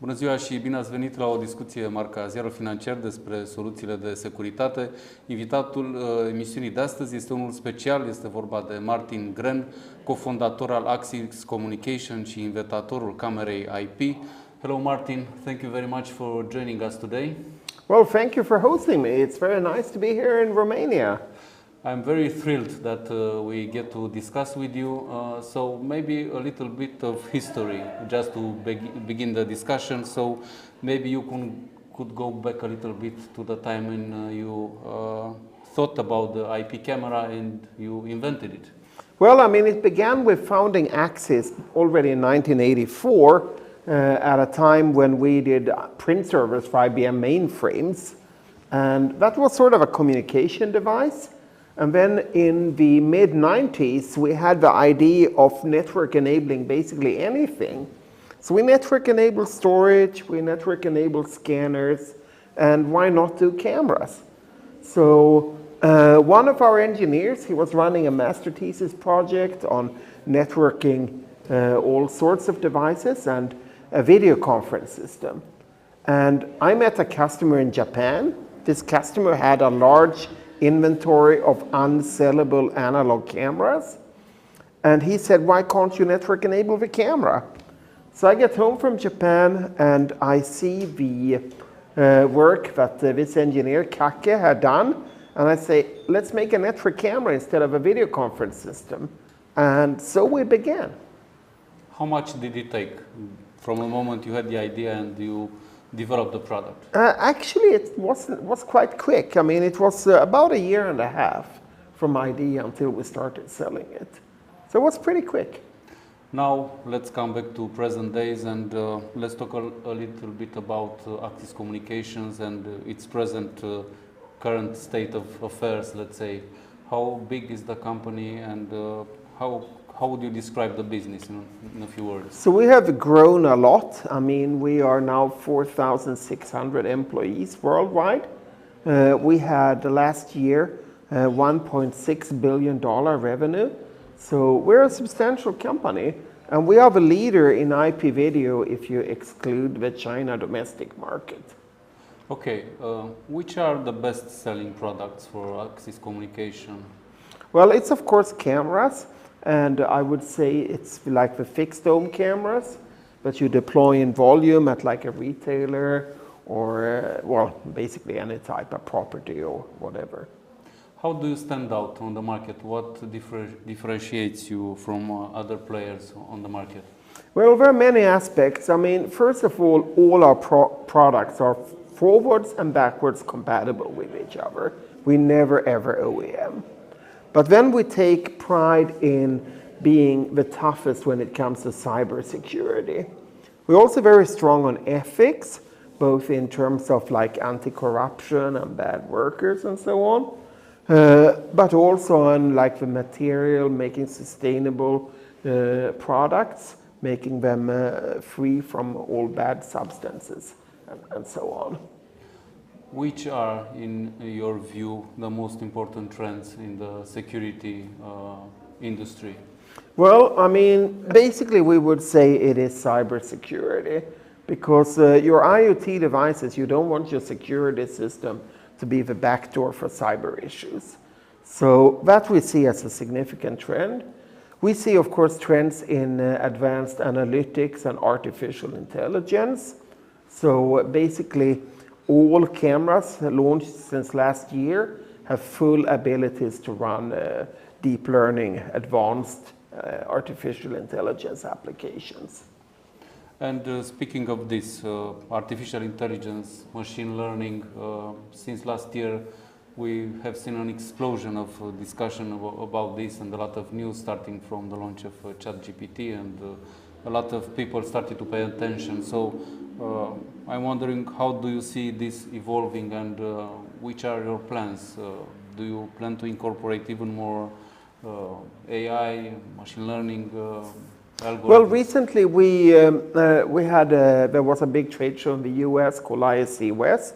Bună ziua și bine ați venit la o discuție marca Ziarul Financiar despre soluțiile de securitate. Invitatul emisiunii de astăzi este unul special, este vorba de Martin Gren, co-fondator al Acum Communication și inventatorul camerei IP. Hello Martin, thank you very much for joining us today. Well, thank you for hosting me. It's very nice to be here in Romania. I'm very thrilled that we get to discuss with you. So maybe a little bit of history just to begin the discussion. So maybe you could go back a little bit to the time when you thought about the IP camera and you invented it. Well, I mean, it began with founding Axis already in 1984 at a time when we did print servers for IBM mainframes. And that was sort of a communication device. And then in the mid-90s, we had the idea of network enabling basically anything. So we network enabled storage, we network enabled scanners, and why not do cameras? So one of our engineers, he was running a master thesis project on networking all sorts of devices and a video conference system. And I met a customer in Japan. This customer had a large inventory of unsellable analog cameras. And he said, why can't you network enable the camera? So I get home from Japan and I see the work that this engineer, Kake, had done. And I say, let's make a network camera instead of a video conference system. And so we began. How much did it take from the moment you had the idea and you developed the product? Actually, it was quite quick. I mean, it was about a year and a half from idea until we started selling it. So it was pretty quick. Now, let's come back to present days and let's talk a little bit about Acum Communications and its present current state of affairs, let's say. How big is the company and how would you describe the business in a few words? So we have grown a lot. I mean, we are now 4,600 employees worldwide. We had last year $1.6 billion revenue. So we're a substantial company. And we are the leader in IP video if you exclude the China domestic market. Okay, which are the best-selling products for Acum Communication? Well, it's of course cameras. And I would say it's like the fixed dome cameras that you deploy in volume at like a retailer or, well, basically any type of property or whatever. How do you stand out on the market? What differentiates you from other players on the market? Well, there are many aspects. I mean, first of all our products are forwards and backwards compatible with each other. We never ever OEM. But then we take pride in being the toughest when it comes to cybersecurity. We're also very strong on ethics, both in terms of like anti-corruption and bad workers and so on, but also on like the material, making sustainable products, making them free from all bad substances and so on. Which are, in your view, the most important trends in the security industry? Well, I mean, basically we would say it is cybersecurity because your IoT devices, you don't want your security system to be the backdoor for cyber issues. So that we see as a significant trend. We see, of course, trends in advanced analytics and artificial intelligence. So basically, all cameras launched since last year have full abilities to run deep learning, advanced artificial intelligence applications. And speaking of this, artificial intelligence, machine learning, since last year we have seen an explosion of discussion about this and a lot of news starting from the launch of ChatGPT and a lot of people started to pay attention. So I'm wondering, how do you see this evolving and which are your plans? Do you plan to incorporate even more AI, machine learning algorithms? Well, recently there was a big trade show in the US called ISC West,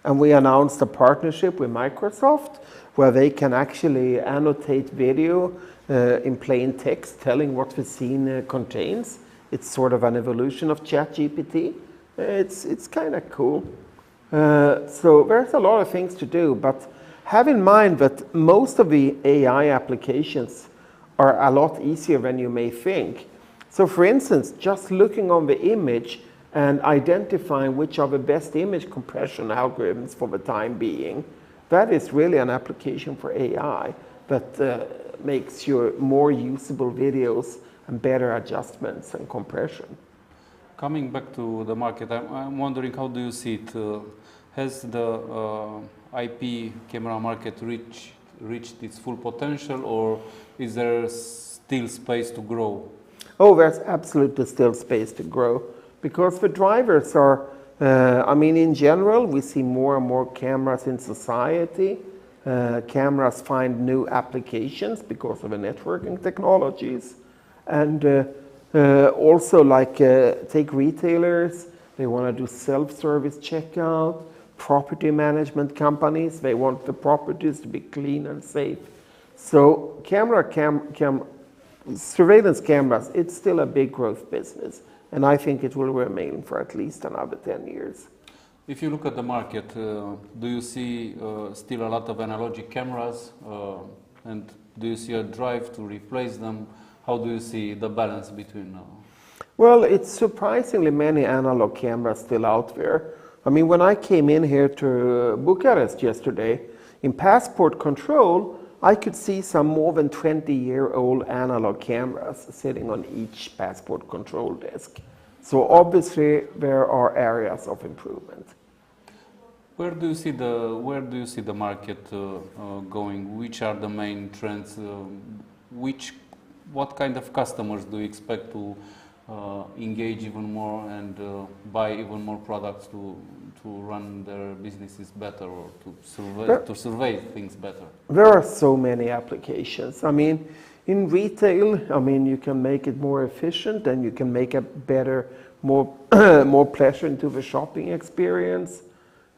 and we announced a partnership with Microsoft where they can actually annotate video in plain text telling what the scene contains. It's sort of an evolution of ChatGPT. It's kind of cool. So there's a lot of things to do, but have in mind that most of the AI applications are a lot easier than you may think. So for instance, just looking on the image and identifying which are the best image compression algorithms for the time being, that is really an application for AI that makes your more usable videos and better adjustments and compression. Coming back to the market, I'm wondering, how do you see it? Has the IP camera market reached its full potential, or is there still space to grow? Oh, there's absolutely still space to grow, because the drivers are, in general, we see more and more cameras in society. Cameras find new applications because of the networking technologies. And also, like, take retailers, they want to do self-service checkout. Property management companies, they want the properties to be clean and safe. So surveillance cameras, it's still a big growth business, and I think it will remain for at least another 10 years. If you look at the market, do you see still a lot of analogic cameras, and do you see a drive to replace them? How do you see the balance between? Well, it's surprisingly many analog cameras still out there. When I came in here to Bucharest yesterday, in passport control, I could see some more than 20-year-old analog cameras sitting on each passport control desk. So obviously there are areas of improvement. Where do you see the market going? Which are the main trends? What kind of customers do you expect to engage even more and buy even more products to run their businesses better, or to survey things better? There are so many applications. In retail, you can make it more efficient, and you can make a better, more pleasure into the shopping experience.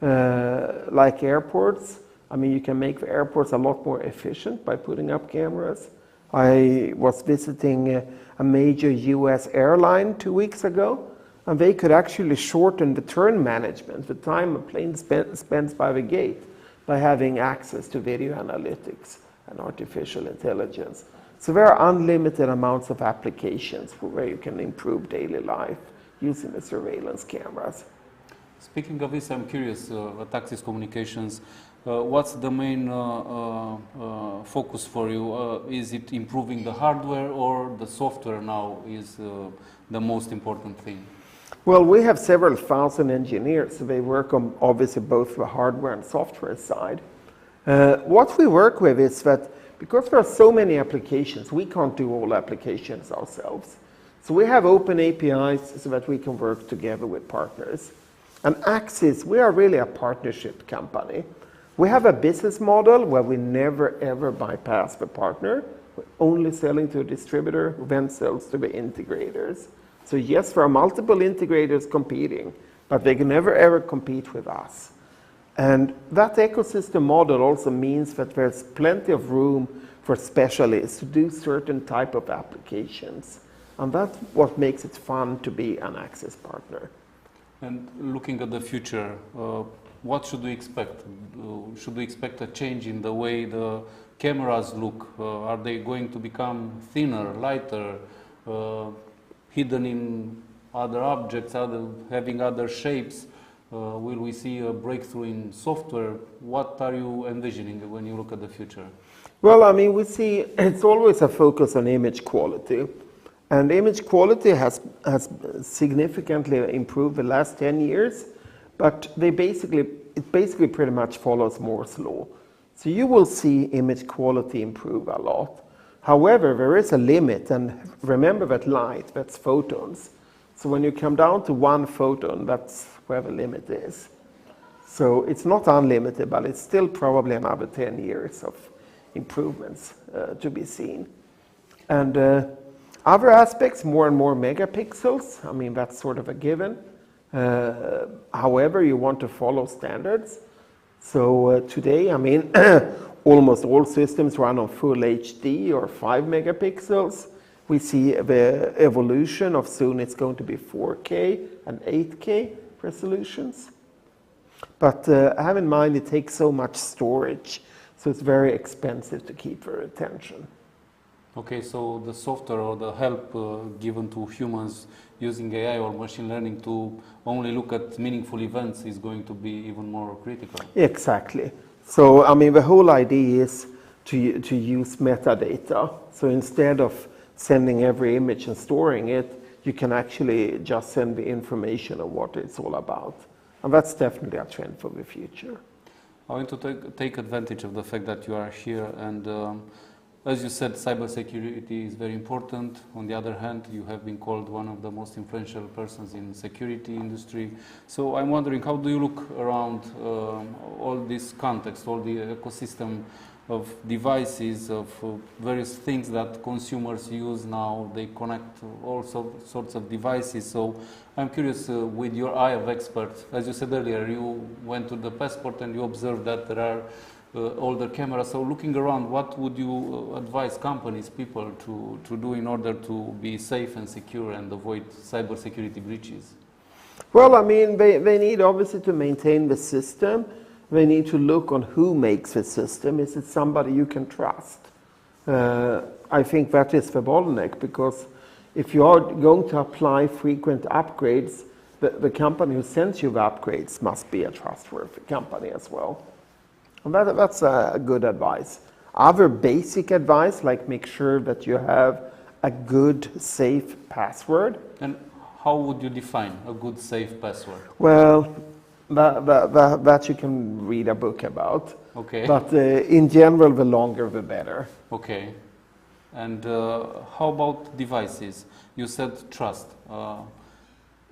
Like airports, you can make the airports a lot more efficient by putting up cameras. I was visiting a major US airline 2 weeks ago, and they could actually shorten the turn management, the time a plane spends by the gate, by having access to video analytics and artificial intelligence. So there are unlimited amounts of applications where you can improve daily life using the surveillance cameras. Speaking of this, I'm curious, at Axis Communications, what's the main focus for you? Is it improving the hardware, or the software now is the most important thing? Well, we have several thousand engineers, so they work on obviously both the hardware and software side. What we work with is that because there are so many applications, we can't do all applications ourselves. So we have open APIs so that we can work together with partners. And Axis, we are really a partnership company. We have a business model where we never ever bypass the partner. We're only selling to a distributor who then sells to the integrators. So yes, there are multiple integrators competing, but they can never ever compete with us. And that ecosystem model also means that there's plenty of room for specialists to do certain type of applications. And that's what makes it fun to be an Axis partner. And looking at the future, what should we expect? Should we expect a change in the way the cameras look? Are they going to become thinner, lighter, hidden in other objects, having other shapes? Will we see a breakthrough in software? What are you envisioning when you look at the future? Well, we see it's always a focus on image quality. And image quality has significantly improved the last 10 years, but it basically pretty much follows Moore's law. So you will see image quality improve a lot. However, there is a limit, and remember that light, that's photons. So when you come down to one photon, that's where the limit is. So it's not unlimited, but it's still probably another 10 years of improvements to be seen. And other aspects, more and more megapixels, that's sort of a given. However, you want to follow standards. So today, almost all systems run on full HD or 5 megapixels. We see the evolution of soon it's going to be 4K and 8K. software solutions. But have in mind it takes so much storage, so it's very expensive to keep their attention. Okay, so the software or the help given to humans using AI or machine learning to only look at meaningful events is going to be even more critical. Exactly. So, I mean, the whole idea is to use metadata. So instead of sending every image and storing it, you can actually just send the information of what it's all about. And that's definitely a trend for the future. I want to take advantage of the fact that you are here, and as you said, cybersecurity is very important. On the other hand, you have been called one of the most influential persons in security industry. So I'm wondering, how do you look around all this context, all the ecosystem of devices, of various things that consumers use now? They connect all sorts of devices. So I'm curious, with your eye of expert, as you said earlier, you went to the passport and you observed that there are older cameras. So looking around, what would you advise companies, people to do in order to be safe and secure and avoid cybersecurity breaches? Well, I mean, they need obviously to maintain the system. They need to look on who makes the system. Is it somebody you can trust? I think that is the bottleneck, because if you are going to apply frequent upgrades, the company who sends you the upgrades must be a trustworthy company as well. And that's a good advice. Other basic advice, like make sure that you have a good, safe password. And how would you define a good, safe password? Well, that you can read a book about. Okay. But in general, the longer the better. Okay. And how about devices? You said trust.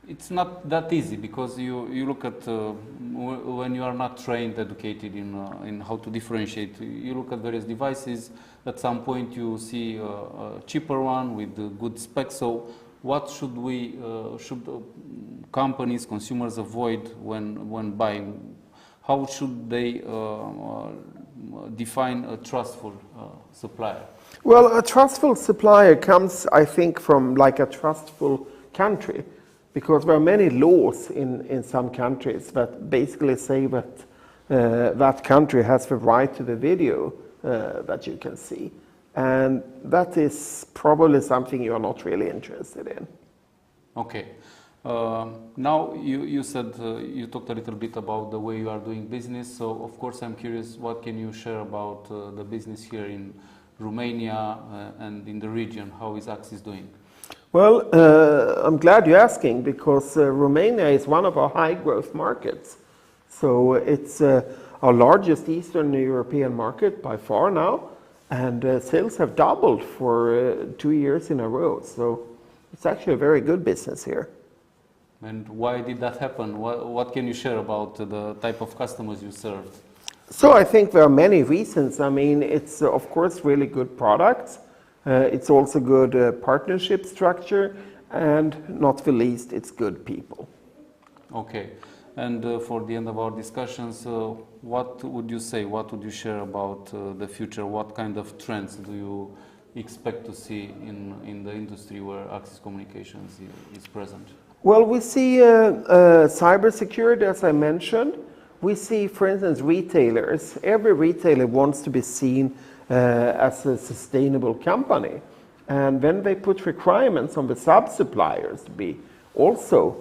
It's not that easy, because you look at when you are not trained, educated in how to differentiate. You look at various devices. At some point, you see a cheaper one with good specs. So, what should companies, consumers avoid when buying? How should they define a trustful supplier? Well, a trustful supplier comes, I think, from like a trustful country. Because there are many laws in some countries that basically say that that country has the right to the video that you can see. And that is probably something you're not really interested in. Okay. Now you said you talked a little bit about the way you are doing business. So of course I'm curious, what can you share about the business here in Romania and in the region? How is Axis doing? Well, I'm glad you're asking, because Romania is one of our high growth markets. So it's our largest Eastern European market by far now, and sales have doubled for 2 years in a row. So it's actually a very good business here. And why did that happen? What can you share about the type of customers you served? So I think there are many reasons. I mean, it's of course really good products. It's also good partnership structure, and not the least, it's good people. Okay. And for the end of our discussions, what would you say, what would you share about the future? What kind of trends do you expect to see in the industry where Axis Communications is present? Well, we see cybersecurity, as I mentioned. We see, for instance, retailers. Every retailer wants to be seen as a sustainable company. And then they put requirements on the sub-suppliers to be also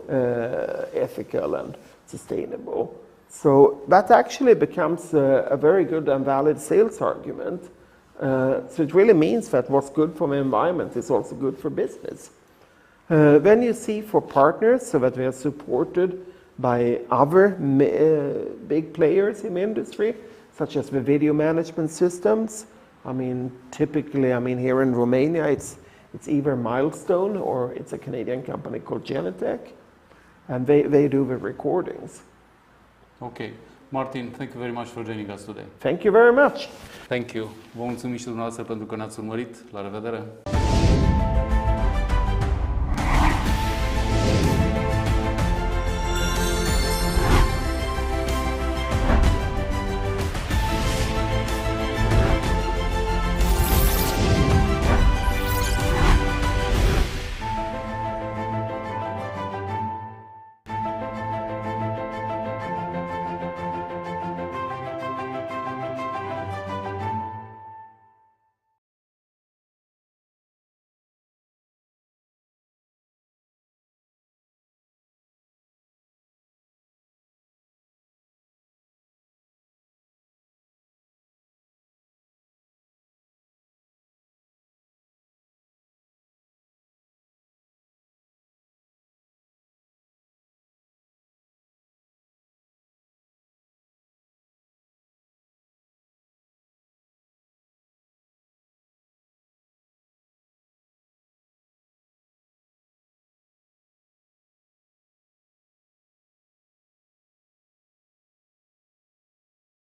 ethical and sustainable. So that actually becomes a very good and valid sales argument. So it really means that what's good for the environment is also good for business. Then you see for partners, so that they are supported by other big players in the industry, such as the video management systems. I mean, typically, here in Romania, it's either Milestone or it's a Canadian company called Genetec, and they do the recordings. Okay. Martin, thank you very much for joining us today. Thank you very much. Thank you. Vă mulțumim și dumneavoastră pentru că ne-ați urmărit. La revedere!